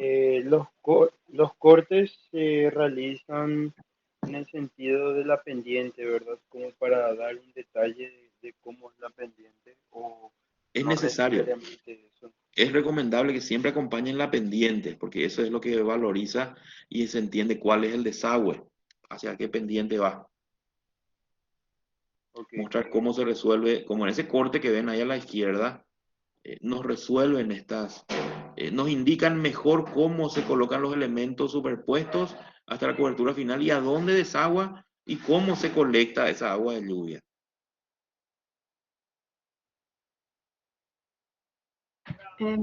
Los cortes se realizan en el sentido de la pendiente, ¿verdad? Como para dar un detalle de cómo es la pendiente, o
Es
no
necesario.
necesariamente eso.
Es recomendable que siempre acompañen la pendiente, porque eso es lo que valoriza y se entiende cuál es el desagüe, hacia qué pendiente va.
Ok.
Mostrar cómo se resuelve, como en ese corte que ven ahí a la izquierda, nos resuelven nos indican mejor cómo se colocan los elementos superpuestos hasta la cobertura final y a dónde desagua y cómo se colecta esa agua de lluvia.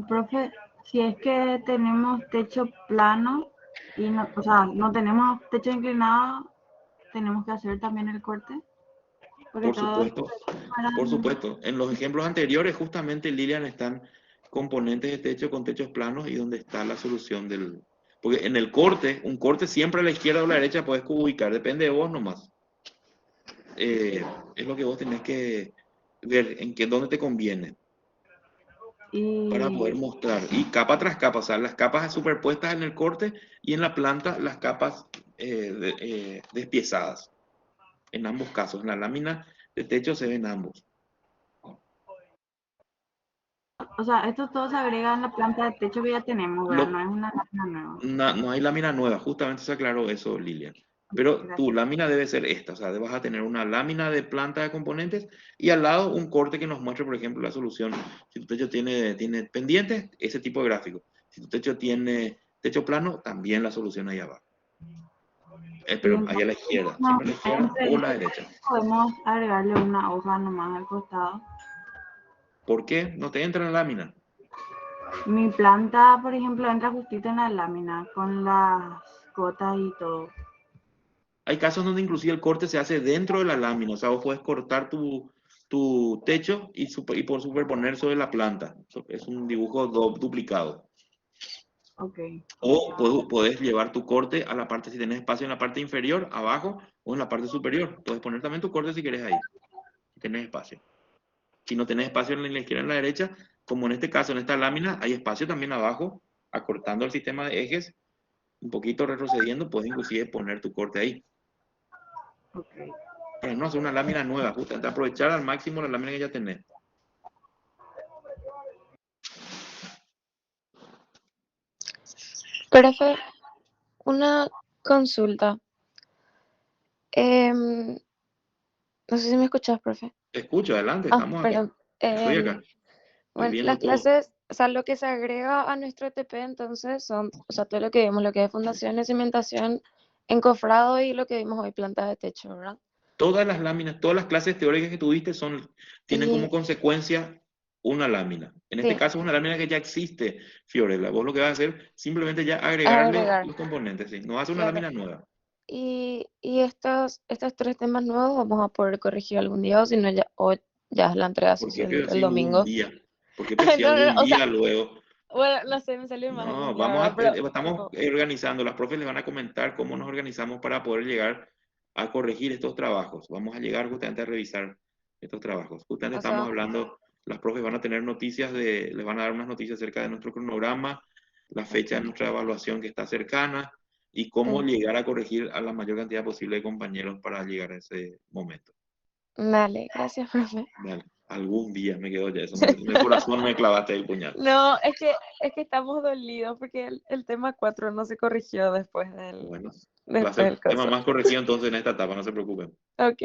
Profe, si es que tenemos techo plano y no, o sea, no tenemos techo inclinado, tenemos que hacer también el corte, porque
Por
todos
supuesto, por
fueran-
supuesto. En los ejemplos anteriores, justamente, Lilian, están componentes de techo con techos planos y donde está la solución del... Porque en el corte, un corte siempre a la izquierda o a la derecha puedes ubicar, depende de vos nomás. Es lo que vos tenés que ver en dónde te conviene para poder
y,
mostrar. Y capa tras capa, o sea, las capas superpuestas en el corte y en la planta las capas despiezadas. En ambos casos, en la lámina de techo se ven ambos.
o sea, esto todo se agrega en la planta de techo que ya tenemos, ¿verdad? No
Lo,
es una lámina nueva.
no hay lámina nueva, justamente se aclaró eso, Lilian. Pero tu
Gracias.
lámina debe ser esta, o sea, vas a tener una lámina de planta de componentes y al lado un corte que nos muestre, por ejemplo, la solución. Si tu techo tiene pendientes, ese tipo de gráfico. Si tu techo tiene techo plano, también la solución ahí abajo.
Y
Perdón, ahí a la
entonces,
izquierda,
no,
siempre a la izquierda
entre
o la
este
derecha.
techo podemos agregarle una hoja nomás al costado.
¿Por qué no te entra en la lámina?
Mi planta, por ejemplo, entra justito en la lámina con las gotas y todo.
Hay casos donde inclusive el corte se hace dentro de la lámina, o sea, vos puedes cortar tu techo y por superponer sobre la planta. Es un dibujo duplicado.
Ok.
O podés llevar tu corte a la parte, si tenés espacio en la parte inferior, abajo, o en la parte superior. Puedes poner también tu corte si querés ahí, si tenés espacio. Si no tenés espacio en la izquierda o en la derecha, como en este caso, en esta lámina, hay espacio también abajo, acortando el sistema de ejes, un poquito retrocediendo, puedes inclusive poner tu corte ahí.
Ok.
Para no hacer una lámina nueva, justamente aprovechar al máximo la lámina que ya tenés.
Profe, una consulta. Em, no sé si me escuchas, profe.
Te escucho, adelante,
Ah,
estamos acá.
perdón.
Estoy acá, estoy
Bueno,
viendo
las
todo.
clases, o sea, lo que se agrega a nuestro TP entonces son, o sea, todo lo que vimos, lo que es fundaciones, cimentación, encofrado y lo que vimos hoy, plantas de techo, ¿verdad?
Todas las láminas, todas las clases teóricas que tuviste tienen como
Y
consecuencia una lámina. En este
sí,
caso es una lámina que ya existe, Fiorella. Vos lo que vas a hacer simplemente ya agregarle
agregar,
los componentes, ¿sí? No hace una
claro.
lámina nueva.
Y estos tres temas nuevos vamos a poder corregir algún día, o si no, ya, o ya es la entrega
¿Por
así
qué
el
decís un
domingo.
día? ¿Por qué decís
No, no,
algún
no, o sea,
día luego?
bueno, no sé, me salió más algún
No,
día, ¿verdad? Pero,
estamos
tipo,
organizando, las profes les van a comentar cómo nos organizamos para poder llegar a corregir estos trabajos. Vamos a llegar justamente a revisar estos trabajos. Justamente
o
estamos
sea,
hablando, las profes van a tener noticias les van a dar unas noticias acerca de nuestro cronograma, la fecha de
ok,
nuestra evaluación que está cercana y cómo
sí.
llegar a corregir a la mayor cantidad posible de compañeros para llegar a ese momento.
Dale, gracias, profe.
Dale, algún día me quedo ya eso, en el corazón me clavaste el puñal.
No, es que estamos dolidos porque el tema 4 no se corrigió
Bueno, va a
después
ser
del
tema
caso.
más corregido entonces en esta etapa, no se preocupen.
Ok.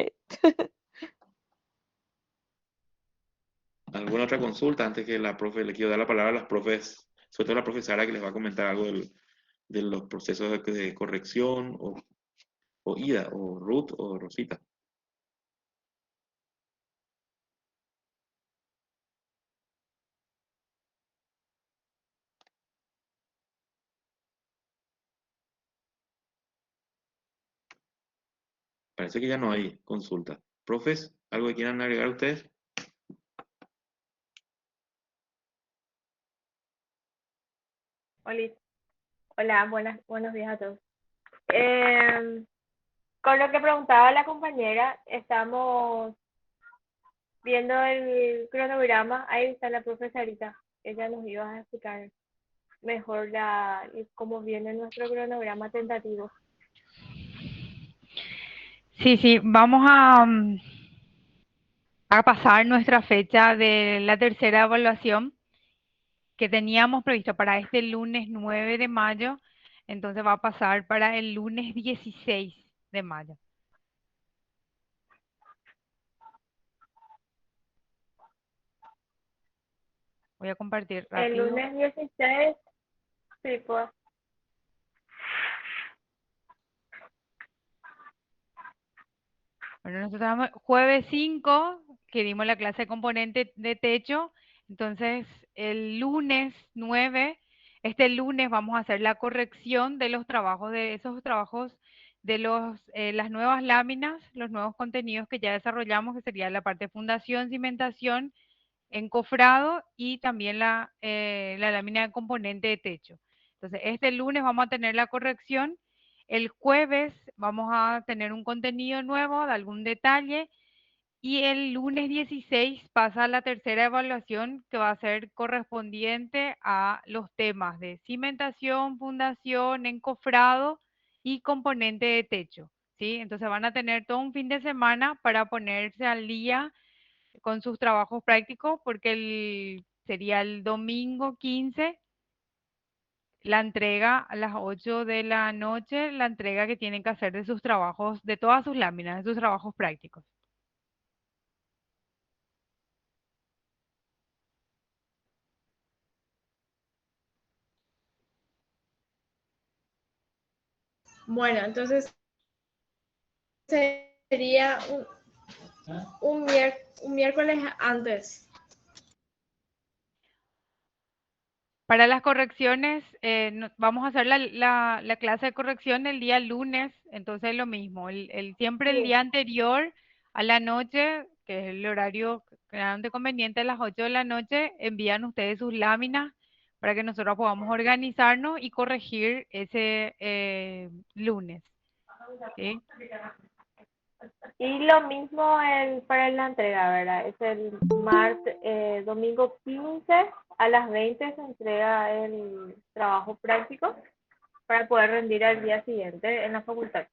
¿Alguna otra consulta antes que la profe, le quiero dar la palabra a las profes, sobre todo a la profe Sara que les va a comentar algo de los procesos de corrección o Ida o Ruth o Rosita? Parece que ya no hay consulta. Profes, ¿algo que quieran agregar ustedes?
Hola, hola, buenos días a todos. Eh, con lo que preguntaba la compañera, estamos viendo el cronograma. Ahí está la profesorita. Ella nos iba a explicar mejor cómo viene nuestro cronograma tentativo.
Sí, sí, vamos a pasar nuestra fecha de la tercera evaluación que teníamos previsto para este lunes 9 de mayo, entonces va a pasar para el lunes 16 de mayo. Voy a compartir
El
rápido.
lunes 16, sí, pues.
Bueno, nosotros estamos jueves 5, que dimos la clase de componente de techo. Entonces, el lunes 9, este lunes vamos a hacer la corrección de los trabajos, de esos trabajos de las nuevas láminas, los nuevos contenidos que ya desarrollamos, que sería la parte de fundación, cimentación, encofrado y también la lámina de componente de techo. Entonces, este lunes vamos a tener la corrección. El jueves vamos a tener un contenido nuevo de algún detalle. Y el lunes 16 pasa la tercera evaluación que va a ser correspondiente a los temas de cimentación, fundación, encofrado y componente de techo. ¿Sí? Entonces van a tener todo un fin de semana para ponerse al día con sus trabajos prácticos porque sería el domingo 15 la entrega a las 8 de la noche, la entrega que tienen que hacer de sus trabajos, de todas sus láminas, de sus trabajos prácticos.
Bueno, entonces sería un miércoles antes.
Para las correcciones, vamos a hacer la clase de corrección el día lunes, entonces lo mismo, siempre el
Sí.
día anterior a la noche, que es el horario generalmente conveniente a las 8 de la noche, envían ustedes sus láminas para que nosotros podamos organizarnos y corregir ese lunes. ¿Sí?
Y lo mismo para la entrega, ¿verdad? Es el domingo 15 a las 20 se entrega el trabajo práctico para poder rendir al día siguiente en la facultad.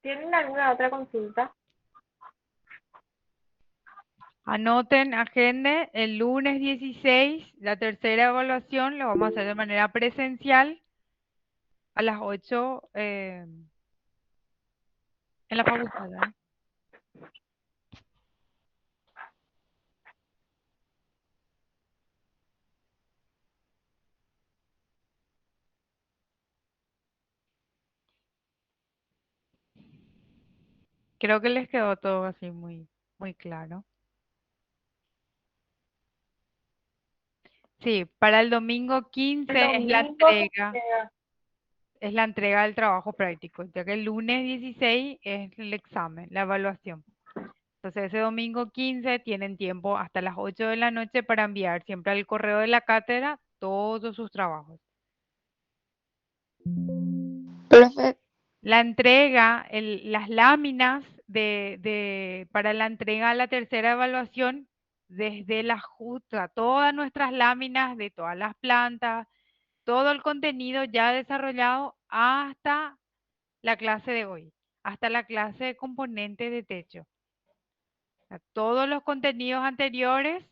¿Tienen alguna otra consulta?
Anoten, agende, el lunes 16, la tercera evaluación, lo vamos a hacer de manera presencial a las 8 en la facultad, ¿verdad? Creo que les quedó todo así muy, muy claro. Sí, para el domingo 15
El domingo se entrega.
es la entrega del trabajo práctico, ya que el lunes 16 es el examen, la evaluación. Entonces ese domingo 15 tienen tiempo hasta las 8 de la noche para enviar siempre al correo de la cátedra todos sus trabajos.
Profe,
La entrega, las láminas para la entrega a la tercera evaluación, desde la justa, todas nuestras láminas de todas las plantas, todo el contenido ya desarrollado hasta la clase de hoy, hasta la clase de componente de techo. O sea, todos los contenidos anteriores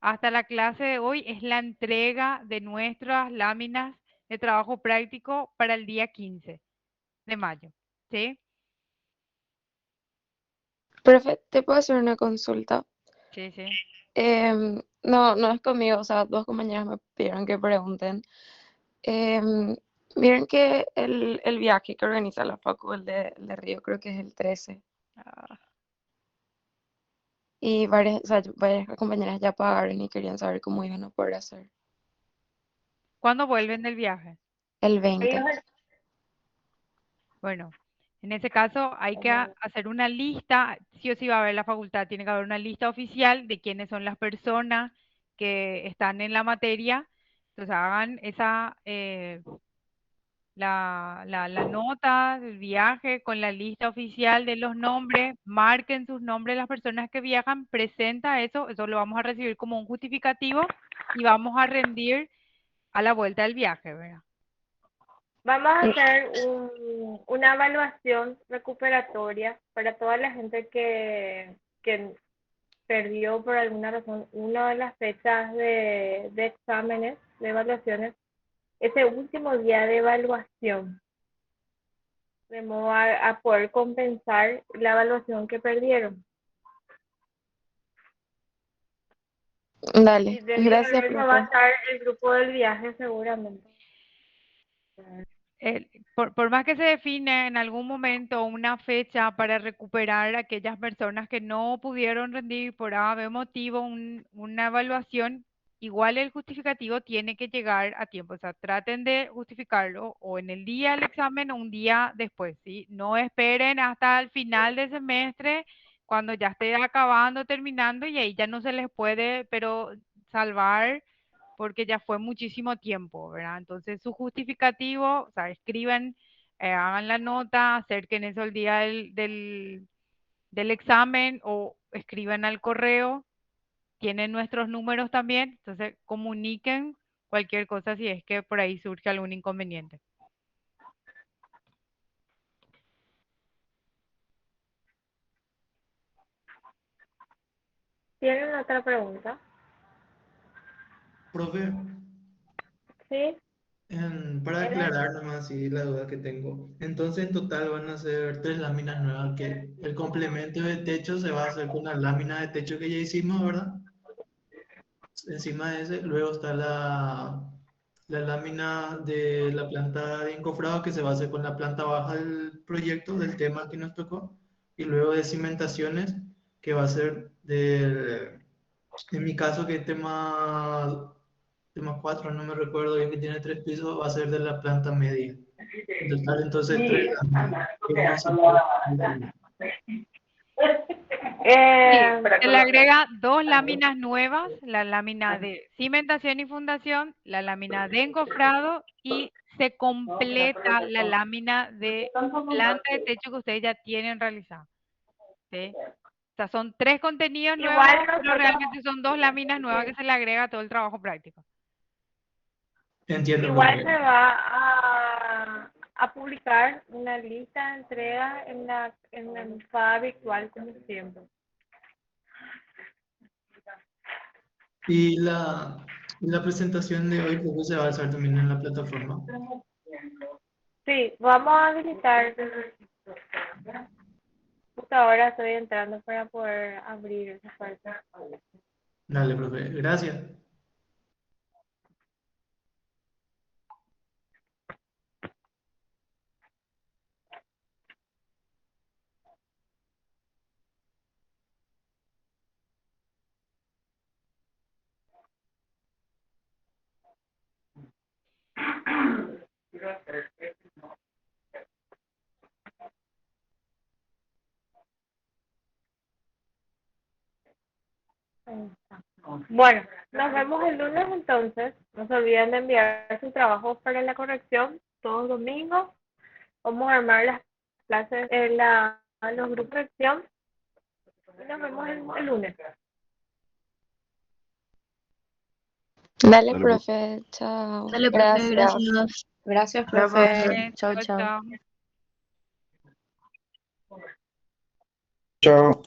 hasta la clase de hoy es la entrega de nuestras láminas de trabajo práctico para el día 15 de mayo. ¿Sí?
profe, ¿te puedo hacer una consulta?
Sí, sí.
No, no es conmigo, o sea, dos compañeras me pidieron que pregunten. Em, Miren que el viaje que organiza la Facu, el de Río, creo que es el 13.
Ah,
Y varias, o sea, varias compañeras ya pagaron y querían saber cómo iban a poder hacer.
¿cuándo vuelven del viaje?
El 20.
Ellos
Bueno, en ese caso hay que hacer una lista, sí o sí va a haber la facultad, tiene que haber una lista oficial de quiénes son las personas que están en la materia. Entonces hagan la nota del viaje con la lista oficial de los nombres, marquen sus nombres las personas que viajan, presenta eso lo vamos a recibir como un justificativo y vamos a rendir a la vuelta del viaje, ¿verdad?
Vamos a hacer una evaluación recuperatoria para toda la gente que perdió por alguna razón una de las fechas de exámenes, de evaluaciones, ese último día de evaluación, de modo a poder compensar la evaluación que perdieron. Y
Dale,
dentro
gracias,
de eso va a
profe.
estar el grupo del viaje seguramente.
Por más que se define en algún momento una fecha para recuperar a aquellas personas que no pudieron rendir por A o B motivo una evaluación, igual el justificativo tiene que llegar a tiempo. O sea, traten de justificarlo o en el día del examen o un día después, ¿sí? No esperen hasta el final del semestre cuando ya esté acabando, terminando y ahí ya no se les puede, pero salvar porque ya fue muchísimo tiempo, ¿verdad? Entonces, su justificativo, o sea, escriban, hagan la nota, acerquen eso el día del examen o escriban al correo, tienen nuestros números también, entonces comuniquen cualquier cosa si es que por ahí surge algún inconveniente.
¿Tienen otra pregunta?
Profe,
Sí.
para
Eren.
aclarar nomás así la duda que tengo. Entonces en total van a ser 3 láminas nuevas, que el complemento de techo se va a hacer con la lámina de techo que ya hicimos, ¿verdad? Encima de ese, luego está la lámina de la planta de encofrado que se va a hacer con la planta baja del proyecto, del tema que nos tocó, y luego de cimentaciones, que va a ser en mi caso, que tema 4 no me recuerdo bien, que tiene 3 pisos, va a ser de la planta media. En total, entonces, 3 láminas. ¿Qué más se puede decir?
Sí, se le agrega 2 láminas nuevas, la lámina de cimentación y fundación, la lámina de encofrado y se completa la lámina de planta de techo que ustedes ya tienen realizada. ¿Sí? O sea, son 3 contenidos nuevos,
Igual
pero
nosotros,
realmente son 2 láminas nuevas que se le agrega a todo el trabajo práctico.
Entiendo,
igual se
profe.
va a publicar una lista de entrega en la entrada virtual como siempre.
Y la presentación de hoy, profe, se va a hacer también en la plataforma.
Sí, vamos a visitar. Justo ahora estoy entrando para poder abrir esa parte.
Dale, profe. Gracias.
Bueno, nos vemos el lunes entonces. No se olviden de enviar sus trabajos para la corrección todos domingos. Vamos a armar las clases en los grupos de acción. Y nos vemos el lunes.
Dale, profe. Chao.
Dale, profe,
Gracias.
gracias.
Gracias,
Chao,
profe.
profe. Chao,
Chao,
chao.
chao.
Chao.